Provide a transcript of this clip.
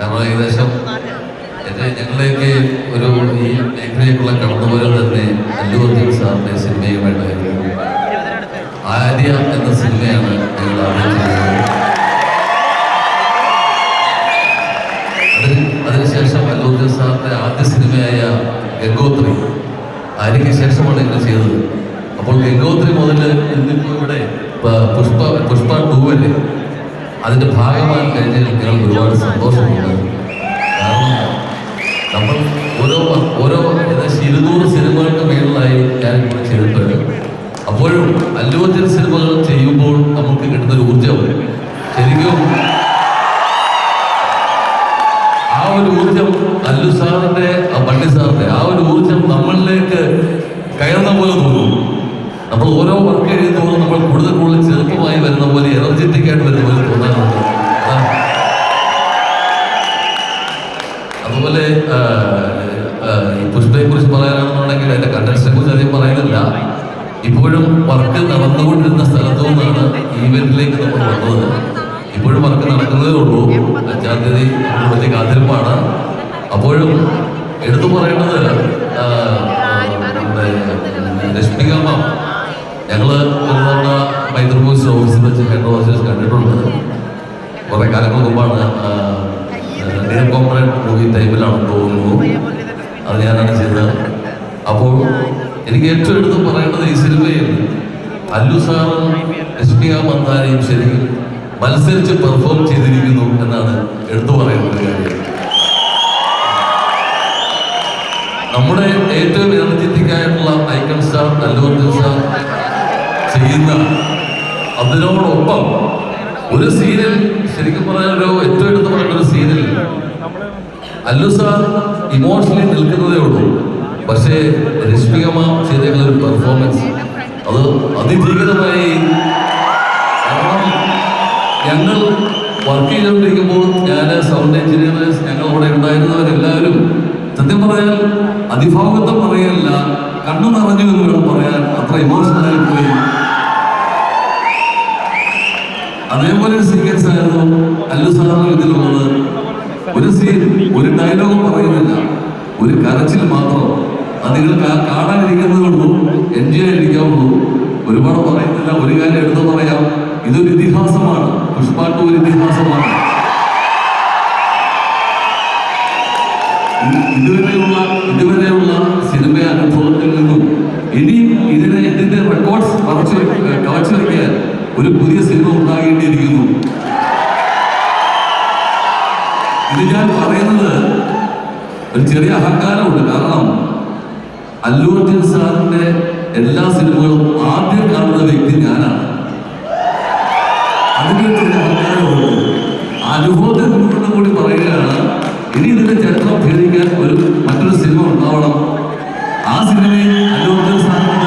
കാരണം ഏകദേശം ഞങ്ങളിലേക്ക് ഒരു ഈ മേഖലയിലേക്കുള്ള കടന്നുപോലും തന്നെ അല്ലു അർജുൻ സാറിന്റെ സിനിമയുമായിട്ടായിരുന്നു. ആര്യ എന്ന സിനിമയാണ് ഞങ്ങൾ ആദ്യം ചെയ്തത്. അതിനുശേഷം അല്ലു അർജുൻ സാറിന്റെ ആദ്യ സിനിമയായ ഗംഗോത്രി, ആര്യയ്ക്ക് ശേഷമാണ് ഞങ്ങൾ ചെയ്തത്. അപ്പോൾ ഗംഗോത്രി മുതൽ ഇന്നിപ്പോൾ ഇവിടെ പുഷ്പ 2 വരെ അതിൻ്റെ ഭാഗമായി കഴിഞ്ഞാൽ ഞങ്ങൾക്ക് ഒരുപാട് സന്തോഷമുണ്ട്. കാരണം നമ്മൾ ഓരോ ഏകദേശം 200 സിനിമകൾക്ക് മേളിലായി ഞാൻ ഇവിടെ ചെയ്തിട്ടുണ്ട്. അപ്പോഴും അല്ലു അർജുൻ സിനിമകൾ ചെയ്യുമ്പോൾ നമുക്ക് കിട്ടുന്നൊരു ഊർജ്ജം, ശരിക്കും ആ ഒരു ഊർജ്ജം അല്ലു സാറിന്റെ ബണ്ണി സാറിന്റെ ആ ഒരു ഊർജ്ജം നമ്മളിലേക്ക് കയറുന്ന പോലെ തോന്നും. നമ്മൾ ഓരോ വർക്ക് എഴുതുമ്പോൾ നമ്മൾ കൂടുതൽ ചെറുപ്പമായി വരുന്ന പോലെ, എനർജറ്റിക് ആയിട്ട് വരുന്ന പോലെ തോന്നാറുണ്ട്. അതുപോലെ ഈ പുഷ്പയെ കുറിച്ച് പറയാനാണെന്നുണ്ടെങ്കിൽ അതിന്റെ കണ്ടൻസിനെ കുറിച്ച് അധികം പറയുന്നില്ല. ഇപ്പോഴും വർക്ക് നടന്നുകൊണ്ടിരുന്ന സ്ഥലത്തു നിന്നാണ് ഈവെന്റിലേക്ക് നമ്മൾ വന്നത്. ഇപ്പോഴും വർക്ക് നടക്കുന്നതേ ഉള്ളൂ. 5-ാം തീയതി വലിയ കാത്തിരിപ്പാണ്. അപ്പോഴും എടുത്തു പറയേണ്ടത് നമ്മുടെ രശ്മിക മാം, ഞങ്ങള് ഒരു തവണ മൈത്രിമോസ് ഓഫീസിൽ വെച്ച് ഹെഡ് ഓഫീസേഴ്സ് കണ്ടിട്ടുണ്ട്. കുറെ കാലങ്ങൾക്ക് മുമ്പാണ്. ഡിയർ കോംപ്രേഡ് മൂവി ടൈമിലാണെന്ന് തോന്നുന്നു. അത് ഞാനാണ് ചെയ്തത്. അപ്പോൾ എനിക്ക് ഏറ്റവും എടുത്ത് പറയേണ്ടത് ഈ സിനിമയിൽ അല്ലു സാറും രശ്മിക മന്ദാനയും ശരിക്കും മത്സരിച്ച് പെർഫോം ചെയ്തിരിക്കുന്നു എന്നാണ് എടുത്തു പറയേണ്ട കാര്യം. നമ്മുടെ ഏറ്റവും എനർജറ്റിക് ആയിട്ടുള്ള icon star Allu Arjun sir ചെയ്യുന്ന അതിനോടൊപ്പം ഒരു സീനിൽ, ശരിക്കും പറയാനൊരു ഏറ്റവും എടുത്ത് പറയുന്ന ഒരു സീനിൽ അല്ലു സാർ ഇമോഷണലി നിൽക്കുന്നതേ ഉള്ളൂ. പക്ഷേ രശ്മിക മാം ചെയ്തേക്കുന്ന ഒരു പെർഫോമൻസ് അത് അതിജീവിതമായി. കാരണം ഞങ്ങൾ വർക്ക് ചെയ്തുകൊണ്ടിരിക്കുമ്പോൾ ഞാൻ സൗണ്ട് എഞ്ചിനീയേഴ്സ് ഞങ്ങൾ അവിടെ ഉണ്ടായിരുന്നവരെല്ലാവരും സത്യം പറയാൻ അതിഭാഗത്വം പറയല്ല, കണ്ണു നിറഞ്ഞു എന്ന് വേണം പറയാൻ. അത്ര ഇമോഷണലായി പോയി. അതേപോലെ ഒരു സീക്വൻസ് ആയിരുന്നു അല്ലു സാറിന് ഇതിലുള്ളത്. ഒരു സീൻ, ഒരു ഡയലോഗും പറയുന്നില്ല, ഒരു കരച്ചിൽ മാത്രം. അത് നിങ്ങൾ കാണാനിരിക്കുന്നതുള്ളൂ, എൻജോയ് ആയിരിക്കാവുള്ളൂ. ഒരുപാട് പറയുന്നില്ല. ഒരു കാര്യം എടുത്തു പറയാം, ഇതൊരു ഇതിഹാസമാണ്. പുഷ്പ 2 ഒരു ഇതിഹാസമാണ്. ഇതുവരെയുള്ള സിനിമ അനുഭവത്തിൽ നിന്നും ഇനിയും ഇതിന്റെ റെക്കോർഡ്സ് കാഴ്ച വയ്ക്കാൻ ഒരു പുതിയ സിനിമ ഉണ്ടാകേണ്ടിയിരിക്കുന്നു. ഇത് ഞാൻ പറയുന്നത് ഒരു ചെറിയ അഹങ്കാരമുണ്ട്. കാരണം അല്ലു അർജുൻ സാറിന്റെ എല്ലാ സിനിമകളും ആദ്യം കാണുന്ന വ്യക്തി ഞാനാണ്. അതിന്റെ ചെറിയ അഹങ്കാരമുണ്ട്. അനുഭവത്തിൽ നിന്നുകൊണ്ട് കൂടി പറയുകയാണ്, ഇനി ഇതിന്റെ ചരിത്രം ഭേദിക്കാൻ മറ്റൊരു സിനിമ ഉണ്ടാവണം. ആ സിനിമയിൽ അല്ലു അർജുൻ സാറിന്റെ